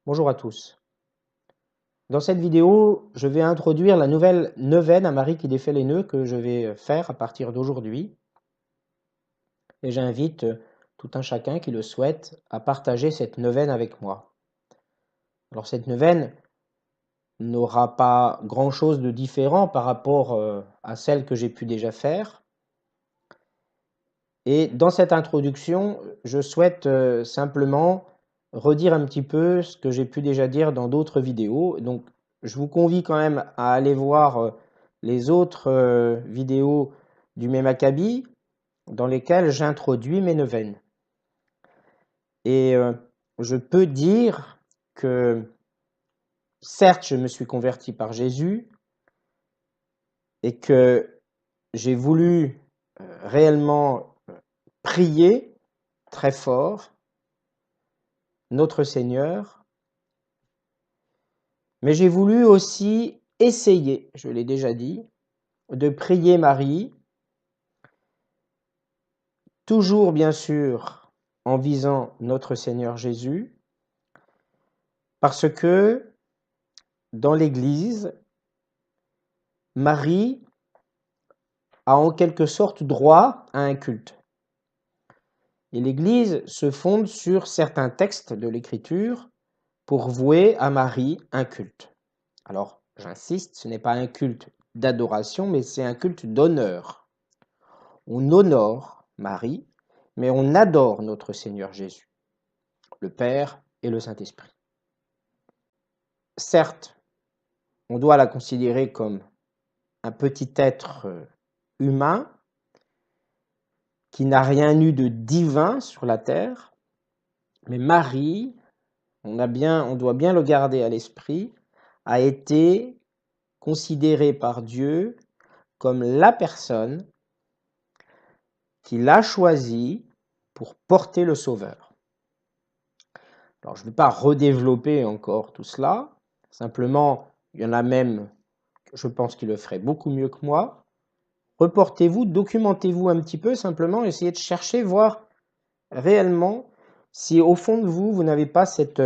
Bonjour à tous. Dans cette vidéo, je vais introduire la nouvelle neuvaine à Marie qui défait les nœuds que je vais faire à partir d'aujourd'hui. Et j'invite tout un chacun qui le souhaite à partager cette neuvaine avec moi. Alors cette neuvaine n'aura pas grand-chose de différent par rapport à celle que j'ai pu déjà faire. Et dans cette introduction, je souhaite simplement redire un petit peu ce que j'ai pu déjà dire dans d'autres vidéos. Donc, je vous convie quand même à aller voir les autres vidéos du même acabit dans lesquelles j'introduis mes neuvaines. Et je peux dire que certes, je me suis converti par Jésus et que j'ai voulu réellement prier très fort notre Seigneur, mais j'ai voulu aussi essayer, je l'ai déjà dit, de prier Marie, toujours bien sûr en visant notre Seigneur Jésus, parce que dans l'Église, Marie a en quelque sorte droit à un culte. Et l'Église se fonde sur certains textes de l'Écriture pour vouer à Marie un culte. Alors, j'insiste, ce n'est pas un culte d'adoration, mais c'est un culte d'honneur. On honore Marie, mais on adore notre Seigneur Jésus, le Père et le Saint-Esprit. Certes, on doit la considérer comme un petit être humain qui n'a rien eu de divin sur la terre, mais Marie, on doit bien le garder à l'esprit, a été considérée par Dieu comme la personne qu'il a choisie pour porter le Sauveur. Alors, je ne vais pas redévelopper encore tout cela, simplement, il y en a même, je pense, qui le feraient beaucoup mieux que moi. Reportez-vous, documentez-vous un petit peu, simplement, essayez de chercher, voir réellement si au fond de vous, vous n'avez pas cette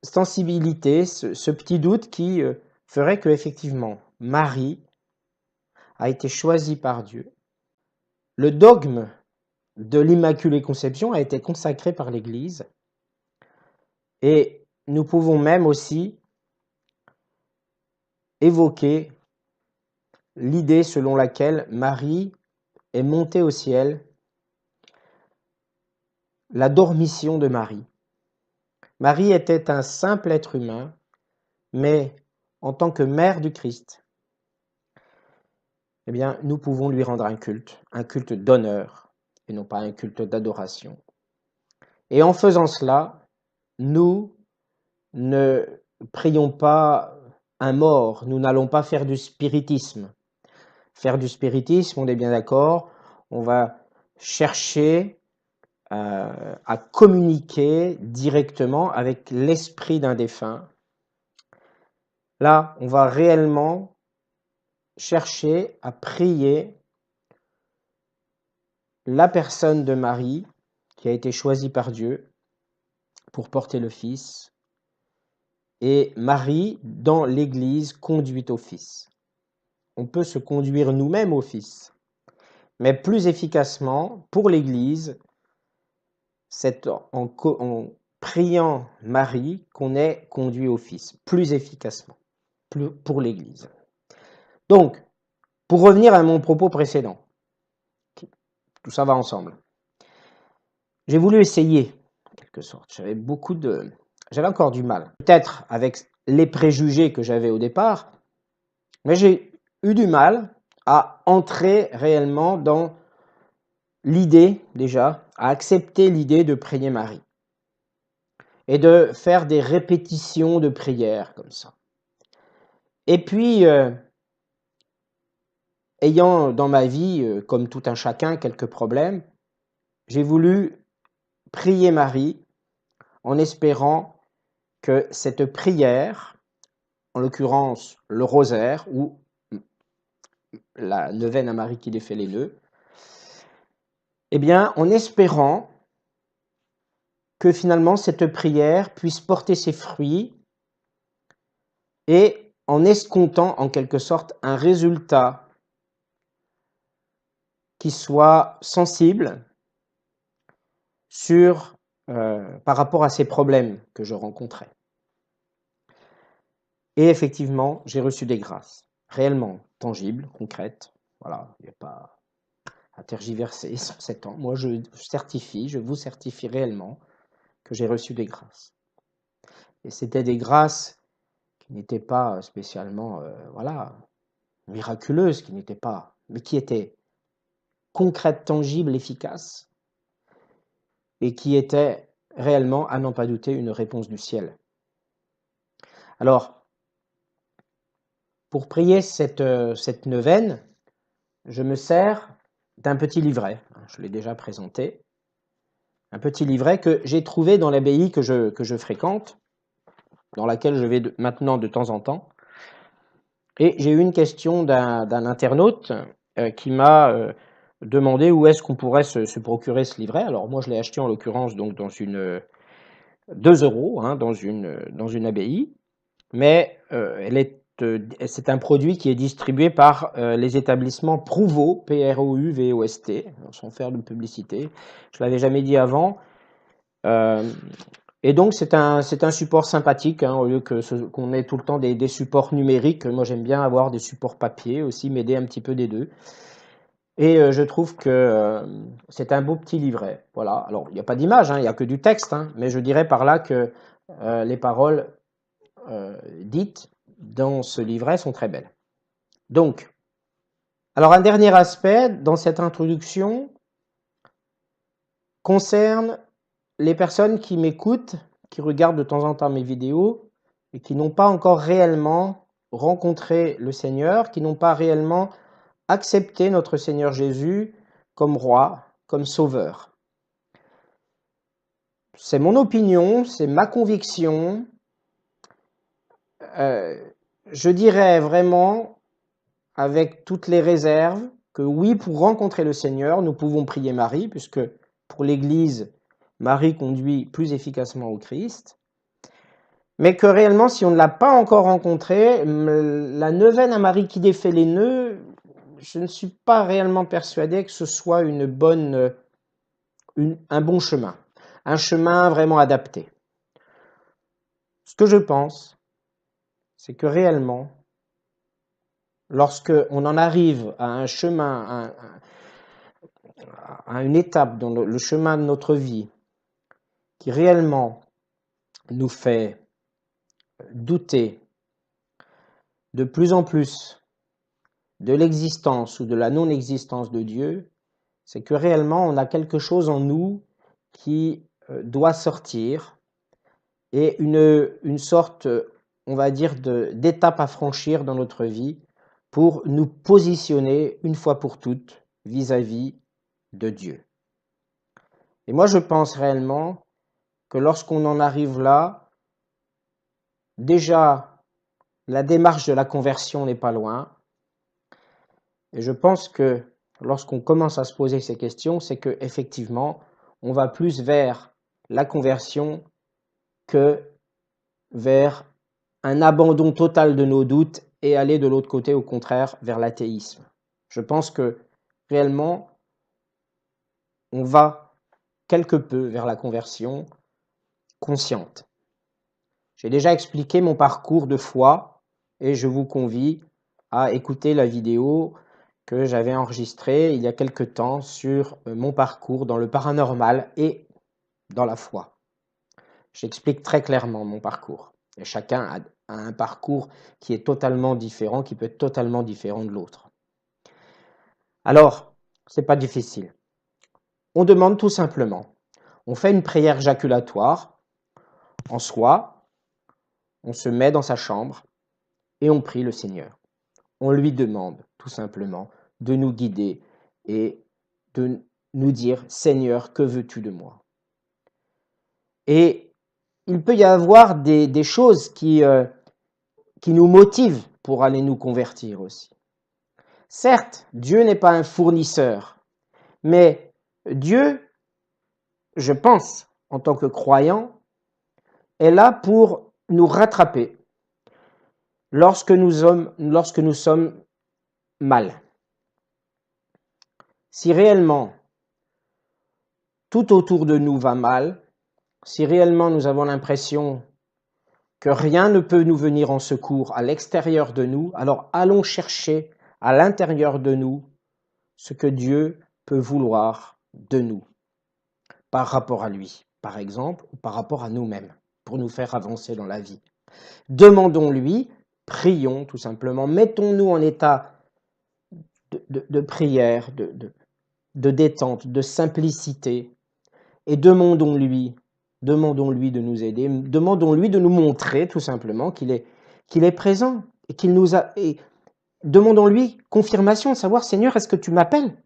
sensibilité, ce petit doute qui ferait que, effectivement, Marie a été choisie par Dieu. Le dogme de l'Immaculée Conception a été consacré par l'Église et nous pouvons même aussi évoquer l'idée selon laquelle Marie est montée au ciel, la dormition de Marie. Marie était un simple être humain, mais en tant que mère du Christ, eh bien, nous pouvons lui rendre un culte d'honneur, et non pas un culte d'adoration. Et en faisant cela, nous ne prions pas un mort, nous n'allons pas faire du spiritisme. Faire du spiritisme, on est bien d'accord, on va chercher à communiquer directement avec l'esprit d'un défunt. Là, on va réellement chercher à prier la personne de Marie qui a été choisie par Dieu pour porter le Fils, et Marie, dans l'Église, conduite au Fils. On peut se conduire nous-mêmes au Fils, mais plus efficacement, pour l'Église, c'est en priant Marie qu'on est conduit au Fils, plus efficacement, pour l'Église. Donc, pour revenir à mon propos précédent, tout ça va ensemble. J'ai voulu essayer, en quelque sorte. J'avais encore du mal. Peut-être avec les préjugés que j'avais au départ, mais j'ai eu du mal à entrer réellement dans l'idée, déjà, à accepter l'idée de prier Marie et de faire des répétitions de prières comme ça. Et puis, ayant dans ma vie, comme tout un chacun, quelques problèmes, j'ai voulu prier Marie en espérant que cette prière, en l'occurrence le rosaire ou la neuvaine à Marie qui défait les nœuds, eh bien, en espérant que finalement cette prière puisse porter ses fruits et en escomptant en quelque sorte un résultat qui soit sensible par rapport à ces problèmes que je rencontrais. Et effectivement, j'ai reçu des grâces, réellement tangibles, concrètes. Voilà, il n'y a pas à tergiverser sur 7 ans. Moi, je vous certifie réellement que j'ai reçu des grâces. Et c'était des grâces qui n'étaient pas spécialement, miraculeuses, mais qui étaient concrètes, tangibles, efficaces, et qui étaient réellement, à n'en pas douter, une réponse du ciel. Alors, pour prier cette neuvaine, je me sers d'un petit livret, je l'ai déjà présenté, un petit livret que j'ai trouvé dans l'abbaye que je fréquente, dans laquelle je vais maintenant de temps en temps. Et j'ai eu une question d'un internaute qui m'a demandé où est-ce qu'on pourrait se procurer ce livret. Alors moi je l'ai acheté en l'occurrence donc dans 2 € dans une abbaye, mais c'est un produit qui est distribué par les établissements Prouvost, P-R-O-U-V-O-S-T, sans faire de publicité. Je ne l'avais jamais dit avant. Et donc c'est un support sympathique, au lieu qu'on ait tout le temps des supports numériques. Moi j'aime bien avoir des supports papier aussi, m'aider un petit peu des deux. Et je trouve que c'est un beau petit livret. Voilà. Alors il n'y a pas d'image, il n'y a que du texte, mais je dirais par là que les paroles dites dans ce livret sont très belles. Donc, alors un dernier aspect dans cette introduction concerne les personnes qui m'écoutent, qui regardent de temps en temps mes vidéos et qui n'ont pas encore réellement rencontré le Seigneur, qui n'ont pas réellement accepté notre Seigneur Jésus comme roi, comme sauveur. C'est mon opinion, c'est ma conviction. Je dirais vraiment, avec toutes les réserves, que oui, pour rencontrer le Seigneur, nous pouvons prier Marie, puisque pour l'Église, Marie conduit plus efficacement au Christ, mais que réellement, si on ne l'a pas encore rencontré, la neuvaine à Marie qui défait les nœuds, je ne suis pas réellement persuadé que ce soit un bon chemin, un chemin vraiment adapté. Ce que je pense, c'est que réellement, lorsque on en arrive à un chemin, à une étape dans le chemin de notre vie qui réellement nous fait douter de plus en plus de l'existence ou de la non-existence de Dieu, c'est que réellement on a quelque chose en nous qui doit sortir et une sorte, on va dire, d'étape à franchir dans notre vie pour nous positionner une fois pour toutes vis-à-vis de Dieu. Et moi je pense réellement que lorsqu'on en arrive là, déjà la démarche de la conversion n'est pas loin. Et je pense que lorsqu'on commence à se poser ces questions, c'est que effectivement, on va plus vers la conversion que vers un abandon total de nos doutes et aller de l'autre côté, au contraire, vers l'athéisme. Je pense que réellement, on va quelque peu vers la conversion consciente. J'ai déjà expliqué mon parcours de foi et je vous convie à écouter la vidéo que j'avais enregistrée il y a quelque temps sur mon parcours dans le paranormal et dans la foi. J'explique très clairement mon parcours. Et chacun a un parcours qui est totalement différent, qui peut être totalement différent de l'autre. Alors, c'est pas difficile. On demande tout simplement. On fait une prière jaculatoire en soi. On se met dans sa chambre et on prie le Seigneur. On lui demande tout simplement de nous guider et de nous dire « Seigneur, que veux-tu de moi ?» Et il peut y avoir des choses qui nous motivent pour aller nous convertir aussi. Certes, Dieu n'est pas un fournisseur, mais Dieu, je pense en tant que croyants, est là pour nous rattraper lorsque nous sommes mal. Si réellement tout autour de nous va mal, si réellement nous avons l'impression que rien ne peut nous venir en secours à l'extérieur de nous, alors allons chercher à l'intérieur de nous ce que Dieu peut vouloir de nous par rapport à lui, par exemple, ou par rapport à nous-mêmes, pour nous faire avancer dans la vie. Demandons-lui, prions tout simplement, mettons-nous en état de prière, de détente, de simplicité, et demandons-lui de nous aider, demandons-lui de nous montrer tout simplement qu'il est présent et qu'il nous a. Et demandons-lui confirmation de savoir, Seigneur, est-ce que tu m'appelles?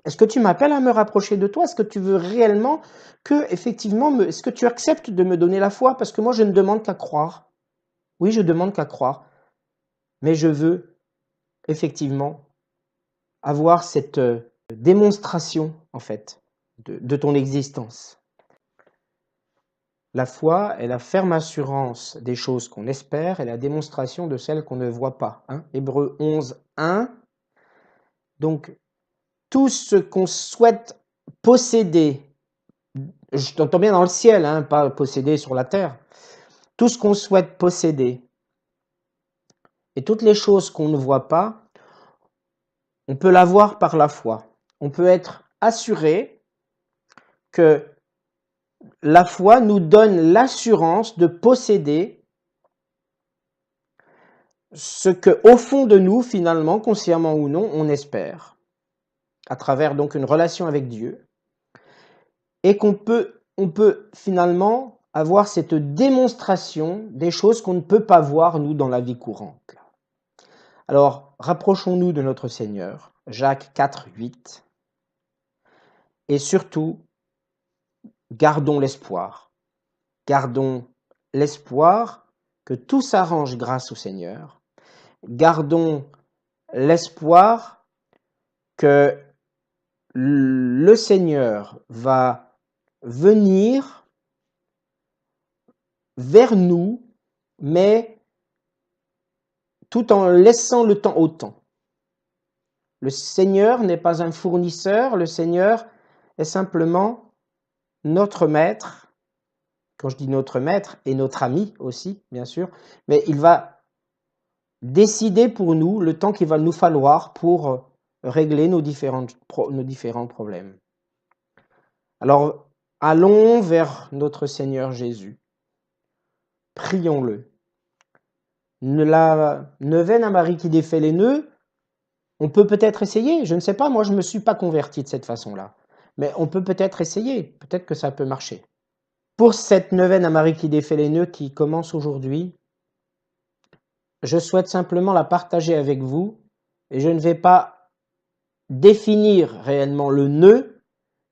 Est-ce que tu m'appelles à me rapprocher de toi? Est-ce que tu veux réellement que, effectivement, est-ce que tu acceptes de me donner la foi? Parce que moi, je ne demande qu'à croire. Oui, je demande qu'à croire. Mais je veux, effectivement, avoir cette démonstration, en fait, de ton existence. La foi est la ferme assurance des choses qu'on espère et la démonstration de celles qu'on ne voit pas. Hein. Hébreux 11, 1. Donc, tout ce qu'on souhaite posséder, je t'entends bien dans le ciel, hein, pas posséder sur la terre, tout ce qu'on souhaite posséder et toutes les choses qu'on ne voit pas, on peut l'avoir par la foi. On peut être assuré que la foi nous donne l'assurance de posséder ce que, au fond de nous, finalement, consciemment ou non, on espère, à travers donc une relation avec Dieu, et on peut finalement avoir cette démonstration des choses qu'on ne peut pas voir, nous, dans la vie courante. Alors, rapprochons-nous de notre Seigneur, Jacques 4, 8, et surtout, gardons l'espoir. Gardons l'espoir que tout s'arrange grâce au Seigneur. Gardons l'espoir que le Seigneur va venir vers nous, mais tout en laissant le temps au temps. Le Seigneur n'est pas un fournisseur, le Seigneur est simplement notre maître. Quand je dis notre maître, et notre ami aussi, bien sûr, mais il va décider pour nous le temps qu'il va nous falloir pour régler nos différents problèmes. Alors, allons vers notre Seigneur Jésus. Prions-le. La neuvaine à Marie qui défait les nœuds, on peut peut-être essayer, je ne sais pas, moi je ne me suis pas converti de cette façon-là, mais on peut peut-être essayer, peut-être que ça peut marcher. Pour cette neuvaine à Marie qui défait les nœuds qui commence aujourd'hui, je souhaite simplement la partager avec vous et je ne vais pas définir réellement le nœud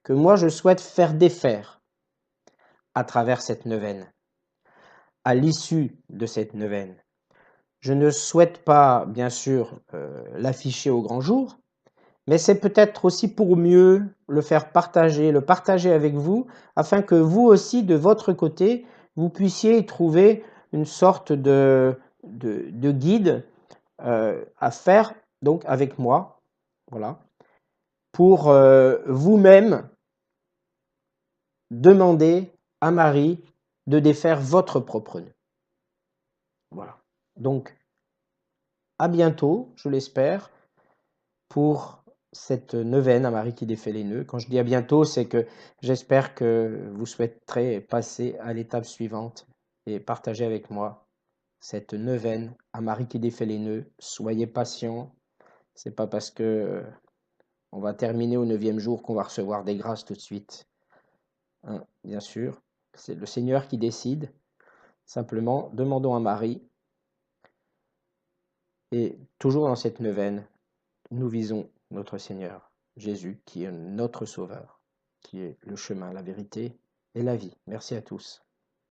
que moi je souhaite faire défaire à travers cette neuvaine. À l'issue de cette neuvaine, je ne souhaite pas, bien sûr, l'afficher au grand jour, mais c'est peut-être aussi pour mieux le faire partager, le partager avec vous, afin que vous aussi, de votre côté, vous puissiez trouver une sorte de guide à faire donc avec moi, voilà, pour vous-même demander à Marie de défaire votre propre nœud. Voilà. Donc, à bientôt, je l'espère, pour cette neuvaine à Marie qui défait les nœuds. Quand je dis à bientôt, c'est que j'espère que vous souhaiterez passer à l'étape suivante et partager avec moi cette neuvaine à Marie qui défait les nœuds. Soyez patients. C'est pas parce que on va terminer au 9e jour qu'on va recevoir des grâces tout de suite. Hein, bien sûr, c'est le Seigneur qui décide. Simplement, demandons à Marie. Et toujours dans cette neuvaine, nous visons notre Seigneur Jésus, qui est notre Sauveur, qui est le chemin, la vérité et la vie. Merci à tous.